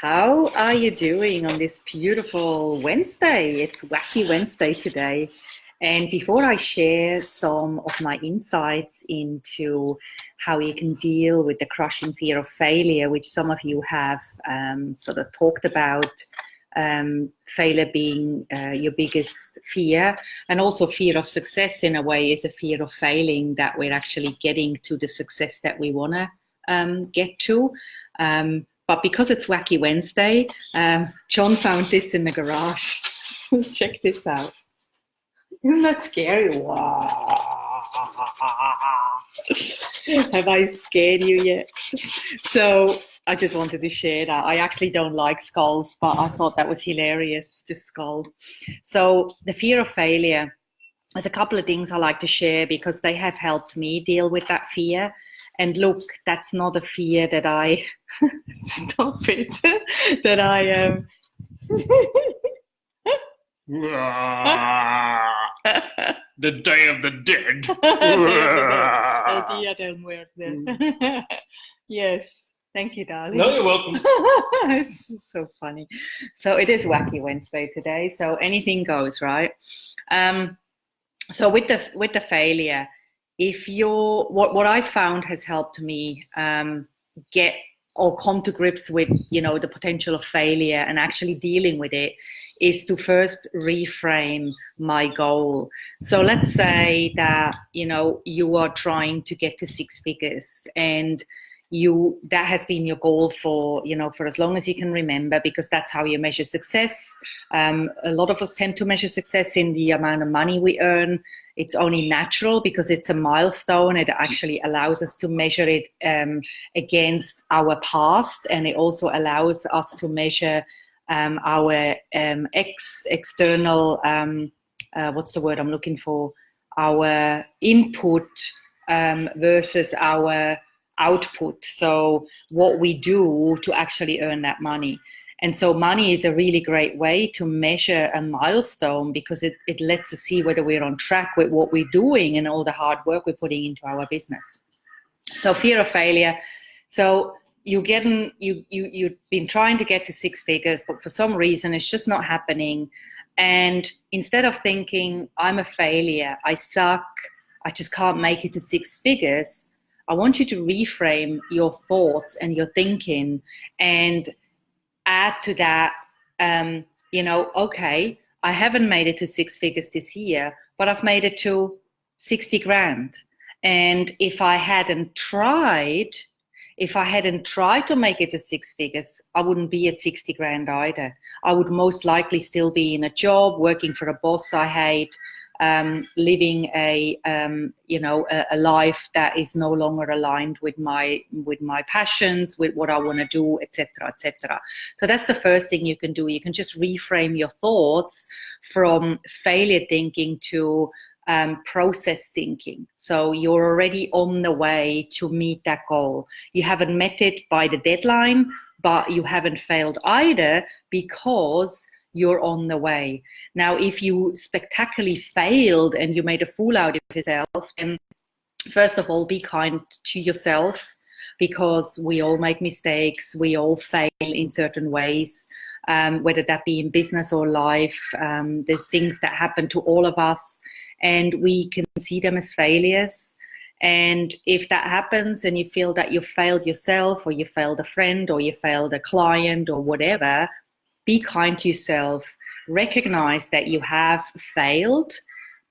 How are you doing on this beautiful Wednesday? It's Wacky Wednesday today. And before I share some of my insights into how you can deal with the crushing fear of failure, which some of you have sort of talked about, failure being your biggest fear, and also fear of success in a way is a fear of failing, that we're actually getting to the success that we want to get to. But because it's Wacky Wednesday, John found this in the garage. Check this out. Isn't that scary? Have I scared you yet? So I just wanted to share that. I actually don't like skulls, but I thought that was hilarious, this skull. So the fear of failure, there's a couple of things I like to share because they have helped me deal with that fear. And look, that's not a fear that I, stop it, that I The Day of the Dead. El Día del Muerte. Yes, thank you, darling. No, you're welcome. It's so funny. So it is Wacky Wednesday today. So anything goes, right? So with the failure, if you're what I found has helped me get or come to grips with, the potential of failure and actually dealing with it, is to first reframe my goal. So let's say that, you are trying to get to six figures, and that has been your goal for as long as you can remember, because that's how you measure success. A lot of us tend to measure success in the amount of money we earn. It's only natural because it's a milestone. It actually allows us to measure it against our past, and it also allows us to measure our external, what's the word I'm looking for? Our input versus our output. So what we do to actually earn that money. And so money is a really great way to measure a milestone, because it lets us see whether we're on track with what we're doing and all the hard work we're putting into our business. So fear of failure. So you've been trying to get to six figures, but for some reason it's just not happening. And instead of thinking, I'm a failure, I suck, I just can't make it to six figures, I want you to reframe your thoughts and your thinking and add to that, okay, I haven't made it to six figures this year, but I've made it to 60 grand. And if I hadn't tried to make it to six figures, I wouldn't be at 60 grand either. I would most likely still be in a job, working for a boss I hate, living a life that is no longer aligned with my passions, with what I want to do, etc., etc. So that's the first thing you can do. You can just reframe your thoughts from failure thinking to process thinking. So you're already on the way to meet that goal. You haven't met it by the deadline, but you haven't failed either, because you're on the way. Now, if you spectacularly failed and you made a fool out of yourself, then first of all, be kind to yourself, because we all make mistakes. We all fail in certain ways, whether that be in business or life. There's things that happen to all of us, and we can see them as failures. And if that happens and you feel that you failed yourself, or you failed a friend, or you failed a client, or whatever, be kind to yourself. Recognize that you have failed,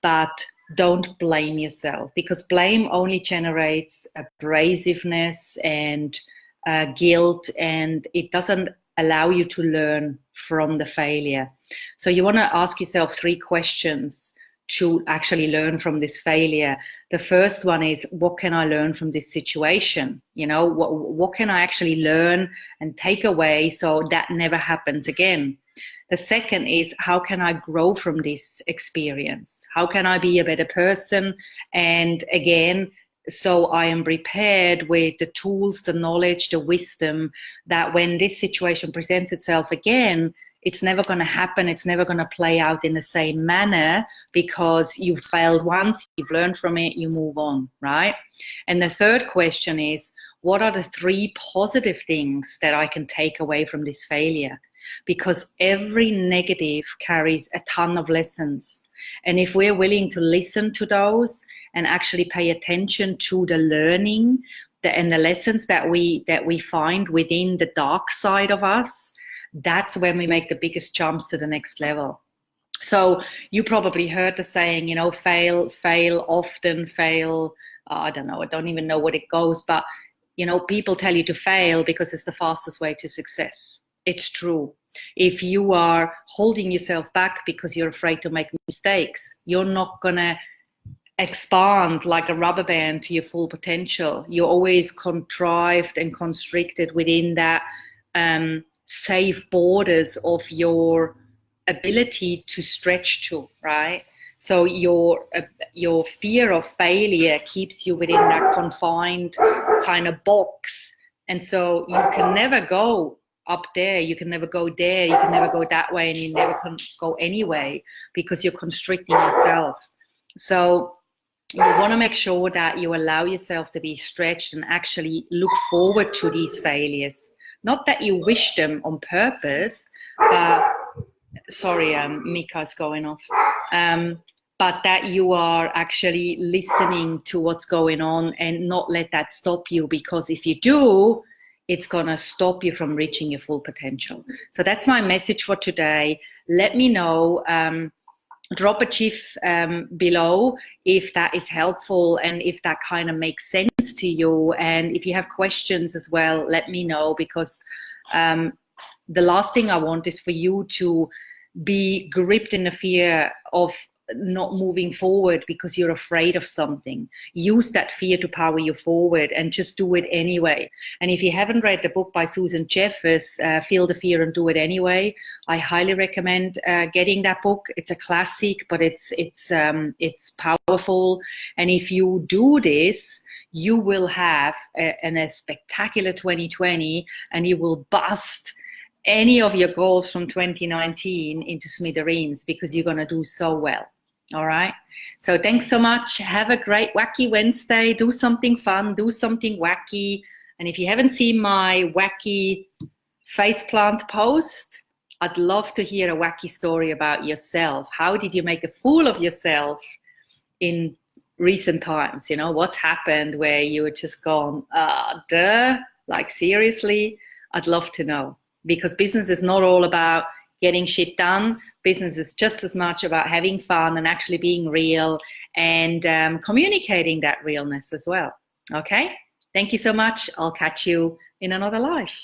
but don't blame yourself, because blame only generates abrasiveness and guilt, and it doesn't allow you to learn from the failure. So you want to ask yourself 3 questions to actually learn from this failure. The first one is, what can I learn from this situation? What can I actually learn and take away so that never happens again? The second is, how can I grow from this experience? How can I be a better person? And again, so I am prepared with the tools, the knowledge, the wisdom, that when this situation presents itself again, it's never going to happen. It's never going to play out in the same manner, because you've failed once, you've learned from it, you move on, right? And the third question is, what are the 3 positive things that I can take away from this failure? Because every negative carries a ton of lessons. And if we're willing to listen to those and actually pay attention to the learning and the lessons that we find within the dark side of us, that's when we make the biggest jumps to the next level. So you probably heard the saying, you know, fail often, fail. I don't know. I don't even know what it goes, but you know, people tell you to fail because it's the fastest way to success. It's true. If you are holding yourself back because you're afraid to make mistakes, you're not gonna expand like a rubber band to your full potential. You're always contrived and constricted within that safe borders of your ability to stretch to, right? So your fear of failure keeps you within that confined kind of box, and so you can never go up there, you can never go there, you can never go that way, and you never can go anyway because you're constricting yourself. So you want to make sure that you allow yourself to be stretched and actually look forward to these failures. Not that you wish them on purpose, but sorry, Mika's going off. But that you are actually listening to what's going on and not let that stop you, because if you do, it's gonna stop you from reaching your full potential. So that's my message for today. Let me know, drop a GIF below if that is helpful and if that kind of makes sense to you. And if you have questions as well, let me know, because the last thing I want is for you to be gripped in the fear of not moving forward because you're afraid of something. Use that fear to power you forward and just do it anyway. And if you haven't read the book by Susan Jeffers, Feel the Fear and Do It Anyway, I highly recommend getting that book. It's a classic, but it's powerful. And if you do this, you will have a spectacular 2020, and you will bust any of your goals from 2019 into smithereens because you're going to do so well. All right. So thanks so much. Have a great wacky Wednesday. Do something fun. Do something wacky. And if you haven't seen my wacky faceplant post, I'd love to hear a wacky story about yourself. How did you make a fool of yourself in recent times? You know, what's happened where you were just gone, like seriously? I'd love to know, because business is not all about getting shit done. Business is just as much about having fun and actually being real and communicating that realness as well. Okay? Thank you so much. I'll catch you in another life.